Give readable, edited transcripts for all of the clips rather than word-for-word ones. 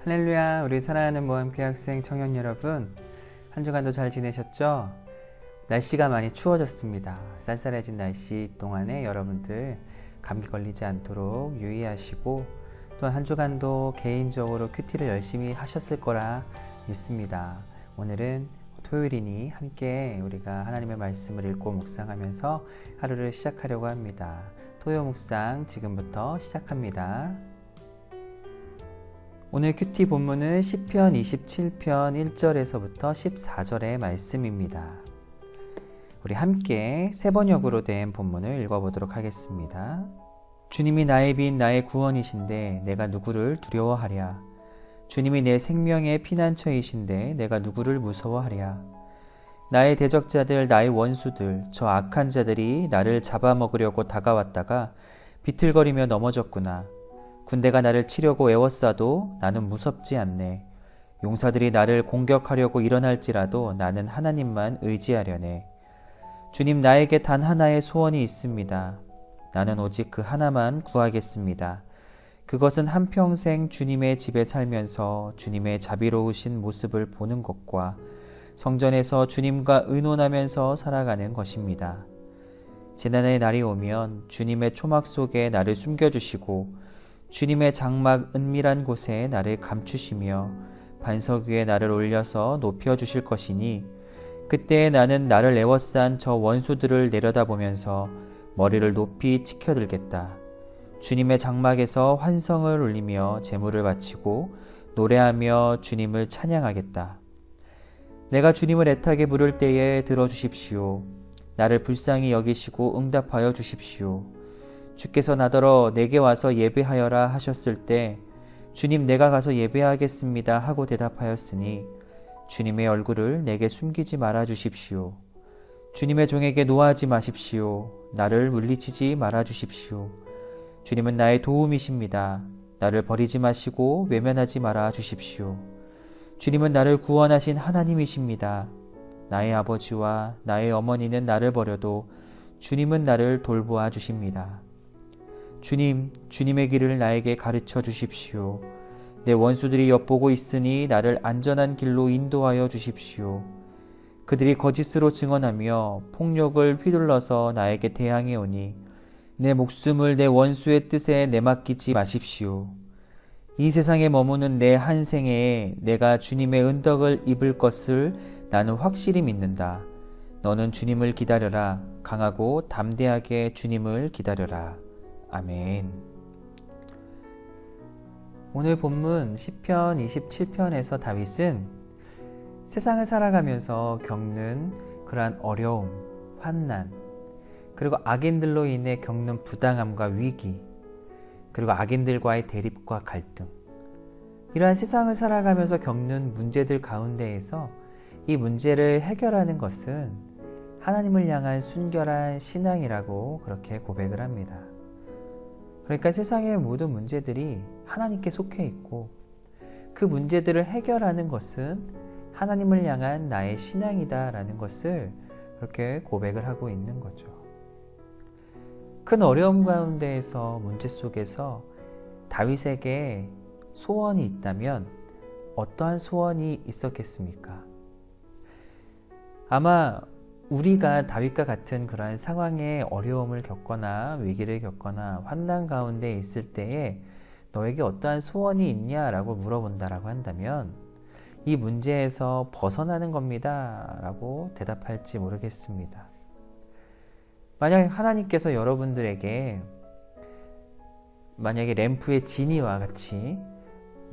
할렐루야, 우리 사랑하는 모험교회 학생 청년 여러분, 한 주간도 잘 지내셨죠? 날씨가 많이 추워졌습니다. 쌀쌀해진 날씨 동안에 여러분들 감기 걸리지 않도록 유의하시고, 또한 한 주간도 개인적으로 큐티를 열심히 하셨을 거라 믿습니다. 오늘은 토요일이니 함께 우리가 하나님의 말씀을 읽고 묵상하면서 하루를 시작하려고 합니다. 토요 묵상 지금부터 시작합니다. 오늘 큐티 본문은 시편 27편 1절에서부터 14절의 말씀입니다. 우리 함께 세 번역으로 된 본문을 읽어보도록 하겠습니다. 주님이 나의 빛 나의 구원이신데 내가 누구를 두려워하랴. 주님이 내 생명의 피난처이신데 내가 누구를 무서워하랴. 나의 대적자들 나의 원수들 저 악한 자들이 나를 잡아먹으려고 다가왔다가 비틀거리며 넘어졌구나. 군대가 나를 치려고 애워싸도 나는 무섭지 않네. 용사들이 나를 공격하려고 일어날지라도 나는 하나님만 의지하려네. 주님, 나에게 단 하나의 소원이 있습니다. 나는 오직 그 하나만 구하겠습니다. 그것은 한평생 주님의 집에 살면서 주님의 자비로우신 모습을 보는 것과 성전에서 주님과 의논하면서 살아가는 것입니다. 재난의 날이 오면 주님의 초막 속에 나를 숨겨주시고 주님의 장막 은밀한 곳에 나를 감추시며 반석 위에 나를 올려서 높여주실 것이니 그때 나는 나를 애워싼 저 원수들을 내려다보면서 머리를 높이 치켜들겠다. 주님의 장막에서 환성을 울리며 제물을 바치고 노래하며 주님을 찬양하겠다. 내가 주님을 애타게 부를 때에 들어주십시오. 나를 불쌍히 여기시고 응답하여 주십시오. 주께서 나더러 내게 와서 예배하여라 하셨을 때 주님, 내가 가서 예배하겠습니다 하고 대답하였으니 주님의 얼굴을 내게 숨기지 말아 주십시오. 주님의 종에게 노하지 마십시오. 나를 물리치지 말아 주십시오. 주님은 나의 도움이십니다. 나를 버리지 마시고 외면하지 말아 주십시오. 주님은 나를 구원하신 하나님이십니다. 나의 아버지와 나의 어머니는 나를 버려도 주님은 나를 돌보아 주십니다. 주님, 주님의 길을 나에게 가르쳐 주십시오. 내 원수들이 엿보고 있으니 나를 안전한 길로 인도하여 주십시오. 그들이 거짓으로 증언하며 폭력을 휘둘러서 나에게 대항해 오니 내 목숨을 내 원수의 뜻에 내맡기지 마십시오. 이 세상에 머무는 내 한 생애에 내가 주님의 은덕을 입을 것을 나는 확실히 믿는다. 너는 주님을 기다려라. 강하고 담대하게 주님을 기다려라. 아멘. 오늘 본문 시편 27편에서 다윗은 세상을 살아가면서 겪는 그러한 어려움, 환난, 그리고 악인들로 인해 겪는 부당함과 위기, 그리고 악인들과의 대립과 갈등, 이러한 세상을 살아가면서 겪는 문제들 가운데에서 이 문제를 해결하는 것은 하나님을 향한 순결한 신앙이라고 그렇게 고백을 합니다. 그러니까 세상의 모든 문제들이 하나님께 속해 있고 그 문제들을 해결하는 것은 하나님을 향한 나의 신앙이다라는 것을 그렇게 고백을 하고 있는 거죠. 큰 어려움 가운데에서 문제 속에서 다윗에게 소원이 있다면 어떠한 소원이 있었겠습니까? 아마 우리가 다윗과 같은 그러한 상황에 어려움을 겪거나 위기를 겪거나 환난 가운데 있을 때에 너에게 어떠한 소원이 있냐라고 물어본다라고 한다면 이 문제에서 벗어나는 겁니다 라고 대답할지 모르겠습니다. 만약 하나님께서 여러분들에게 만약에 램프의 지니와 같이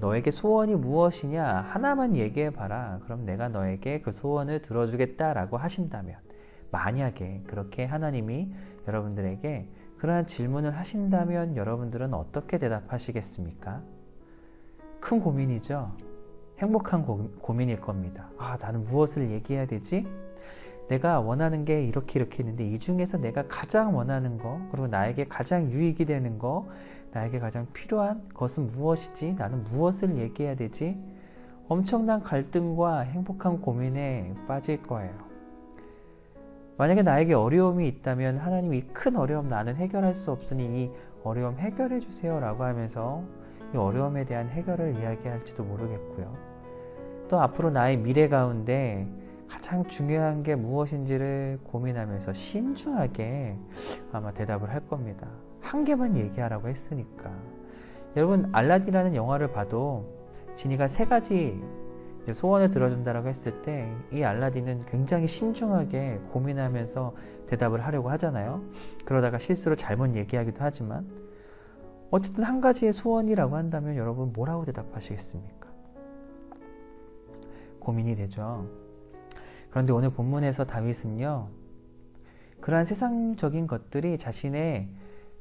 너에게 소원이 무엇이냐 하나만 얘기해봐라. 그럼 내가 너에게 그 소원을 들어주겠다라고 하신다면, 만약에 그렇게 하나님이 여러분들에게 그러한 질문을 하신다면 여러분들은 어떻게 대답하시겠습니까? 큰 고민이죠. 행복한 고민일 겁니다. 나는 무엇을 얘기해야 되지? 내가 원하는 게 이렇게 있는데 이 중에서 내가 가장 원하는 거, 그리고 나에게 가장 유익이 되는 거, 나에게 가장 필요한 것은 무엇이지? 나는 무엇을 얘기해야 되지? 엄청난 갈등과 행복한 고민에 빠질 거예요. 만약에 나에게 어려움이 있다면 하나님이 큰 어려움 나는 해결할 수 없으니 이 어려움 해결해 주세요 라고 하면서 이 어려움에 대한 해결을 이야기할지도 모르겠고요. 또 앞으로 나의 미래 가운데 가장 중요한 게 무엇인지를 고민하면서 신중하게 아마 대답을 할 겁니다. 한 개만 얘기하라고 했으니까. 여러분, 알라딘이라는 영화를 봐도 지니가 3가지 소원을 들어준다라고 했을 때 이 알라딘은 굉장히 신중하게 고민하면서 대답을 하려고 하잖아요. 그러다가 실수로 잘못 얘기하기도 하지만 어쨌든 한 가지의 소원이라고 한다면 여러분 뭐라고 대답하시겠습니까? 고민이 되죠. 그런데 오늘 본문에서 다윗은요, 그러한 세상적인 것들이 자신의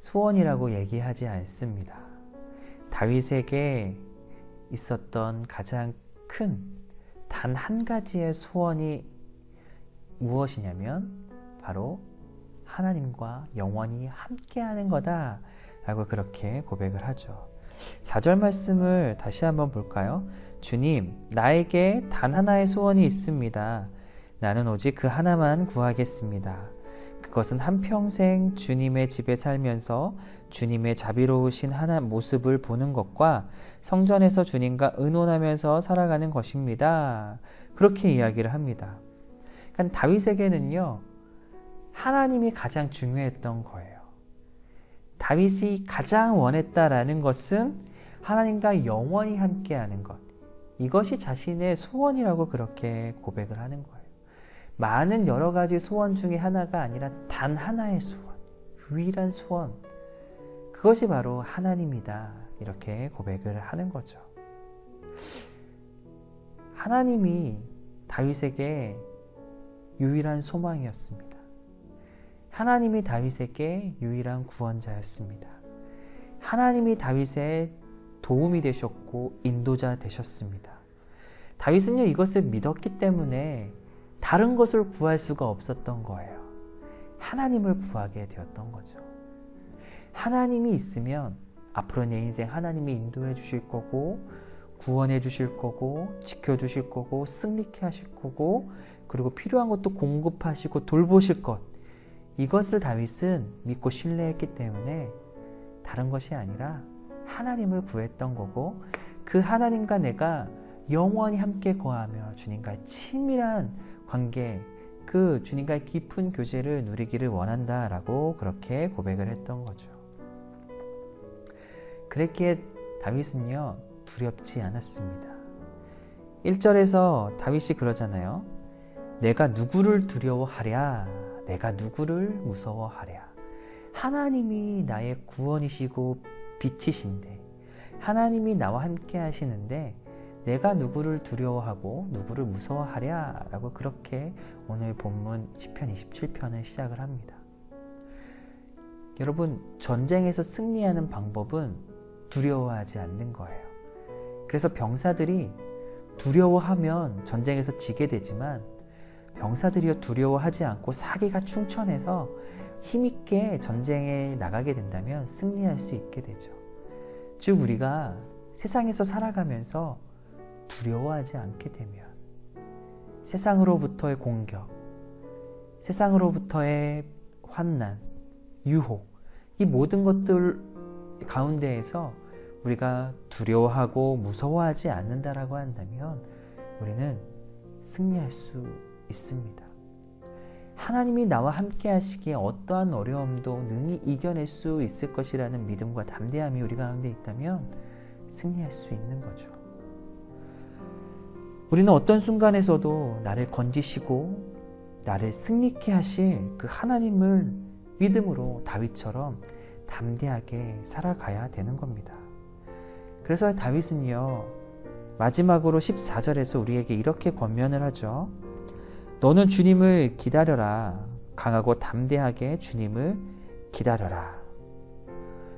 소원이라고 얘기하지 않습니다. 다윗에게 있었던 가장 큰 단 한 가지의 소원이 무엇이냐면 바로 하나님과 영원히 함께하는 거다 라고 그렇게 고백을 하죠. 4절 말씀을 다시 한번 볼까요? 주님, 나에게 단 하나의 소원이 있습니다. 나는 오직 그 하나만 구하겠습니다. 그것은 한평생 주님의 집에 살면서 주님의 자비로우신 모습을 보는 것과 성전에서 주님과 의논하면서 살아가는 것입니다. 그렇게 이야기를 합니다. 그러니까 다윗에게는요, 하나님이 가장 중요했던 거예요. 다윗이 가장 원했다라는 것은 하나님과 영원히 함께하는 것. 이것이 자신의 소원이라고 그렇게 고백을 하는 거예요. 많은 여러 가지 소원 중에 하나가 아니라 단 하나의 소원, 유일한 소원, 그것이 바로 하나님이다 이렇게 고백을 하는 거죠. 하나님이 다윗에게 유일한 소망이었습니다. 하나님이 다윗에게 유일한 구원자였습니다. 하나님이 다윗의 도움이 되셨고 인도자 되셨습니다. 다윗은요, 이것을 믿었기 때문에 다른 것을 구할 수가 없었던 거예요. 하나님을 구하게 되었던 거죠. 하나님이 있으면 앞으로 내 인생 하나님이 인도해 주실 거고, 구원해 주실 거고, 지켜 주실 거고, 승리케 하실 거고, 그리고 필요한 것도 공급하시고 돌보실 것, 이것을 다윗은 믿고 신뢰했기 때문에 다른 것이 아니라 하나님을 구했던 거고, 그 하나님과 내가 영원히 함께 거하며 주님과의 친밀한 관계, 그 주님과의 깊은 교제를 누리기를 원한다라고 그렇게 고백을 했던 거죠. 그랬기에 다윗은요, 두렵지 않았습니다. 1절에서 다윗이 그러잖아요. 내가 누구를 두려워하랴, 내가 누구를 무서워하랴. 하나님이 나의 구원이시고 빛이신데, 하나님이 나와 함께 하시는데 내가 누구를 두려워하고 누구를 무서워하랴 라고 그렇게 오늘 본문 시편 27편을 시작을 합니다. 여러분, 전쟁에서 승리하는 방법은 두려워하지 않는 거예요. 그래서 병사들이 두려워하면 전쟁에서 지게 되지만, 병사들이요 두려워하지 않고 사기가 충천해서 힘있게 전쟁에 나가게 된다면 승리할 수 있게 되죠. 즉, 우리가 세상에서 살아가면서 두려워하지 않게 되면 세상으로부터의 공격, 세상으로부터의 환난, 유혹, 이 모든 것들 가운데에서 우리가 두려워하고 무서워하지 않는다라고 한다면 우리는 승리할 수 있습니다. 하나님이 나와 함께 하시기에 어떠한 어려움도 능히 이겨낼 수 있을 것이라는 믿음과 담대함이 우리 가운데 있다면 승리할 수 있는 거죠. 우리는 어떤 순간에서도 나를 건지시고 나를 승리케 하실 그 하나님을 믿음으로 다윗처럼 담대하게 살아가야 되는 겁니다. 그래서 다윗은요, 마지막으로 14절에서 우리에게 이렇게 권면을 하죠. 너는 주님을 기다려라. 강하고 담대하게 주님을 기다려라.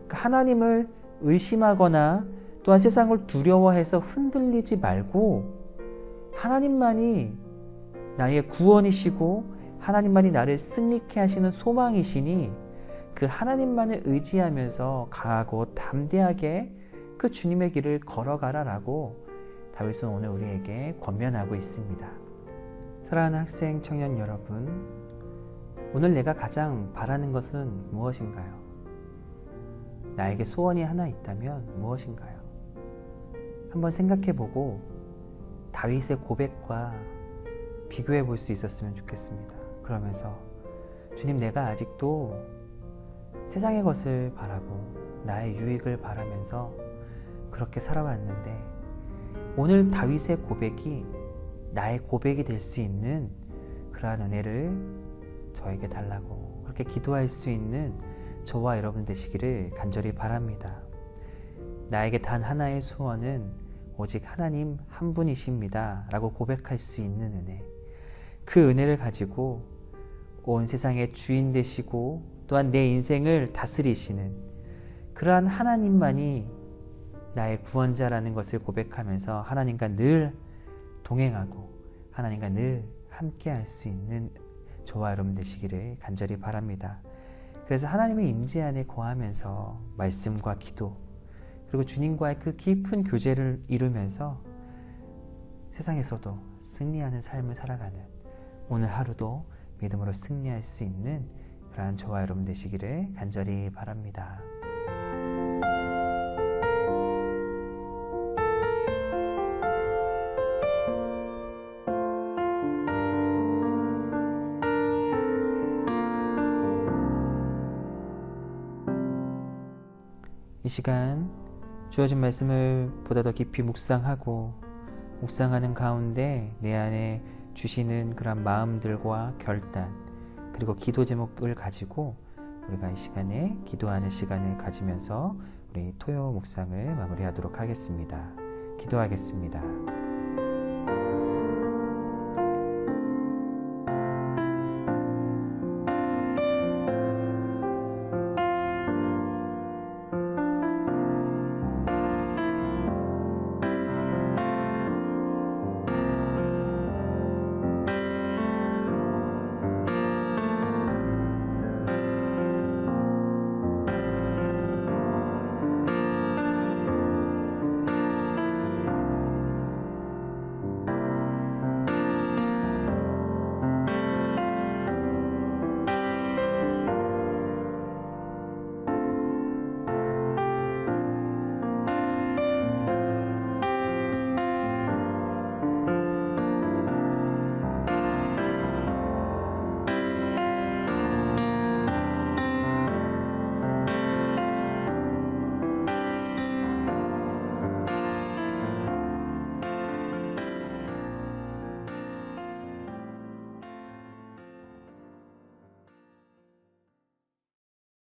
그러니까 하나님을 의심하거나 또한 세상을 두려워해서 흔들리지 말고, 하나님만이 나의 구원이시고 하나님만이 나를 승리케 하시는 소망이시니 그 하나님만을 의지하면서 강하고 담대하게 그 주님의 길을 걸어가라라고 다윗은 오늘 우리에게 권면하고 있습니다. 사랑하는 학생, 청년 여러분, 오늘 내가 가장 바라는 것은 무엇인가요? 나에게 소원이 하나 있다면 무엇인가요? 한번 생각해보고 다윗의 고백과 비교해 볼 수 있었으면 좋겠습니다. 그러면서 주님, 내가 아직도 세상의 것을 바라고 나의 유익을 바라면서 그렇게 살아왔는데 오늘 다윗의 고백이 나의 고백이 될 수 있는 그러한 은혜를 저에게 달라고 그렇게 기도할 수 있는 저와 여러분 되시기를 간절히 바랍니다. 나에게 단 하나의 소원은 오직 하나님 한 분이십니다 라고 고백할 수 있는 은혜, 그 은혜를 가지고 온 세상의 주인 되시고 또한 내 인생을 다스리시는 그러한 하나님만이 나의 구원자라는 것을 고백하면서 하나님과 늘 동행하고 하나님과 늘 함께 할 수 있는 저와 여러분 되시기를 간절히 바랍니다. 그래서 하나님의 임재 안에 거하면서 말씀과 기도 그리고 주님과의 그 깊은 교제를 이루면서 세상에서도 승리하는 삶을 살아가는 오늘 하루도 믿음으로 승리할 수 있는 그러한 저와 여러분 되시기를 간절히 바랍니다. 이 시간 주어진 말씀을 보다 더 깊이 묵상하는 가운데 내 안에 주시는 그런 마음들과 결단 그리고 기도 제목을 가지고 우리가 이 시간에 기도하는 시간을 가지면서 우리 토요 묵상을 마무리하도록 하겠습니다. 기도하겠습니다.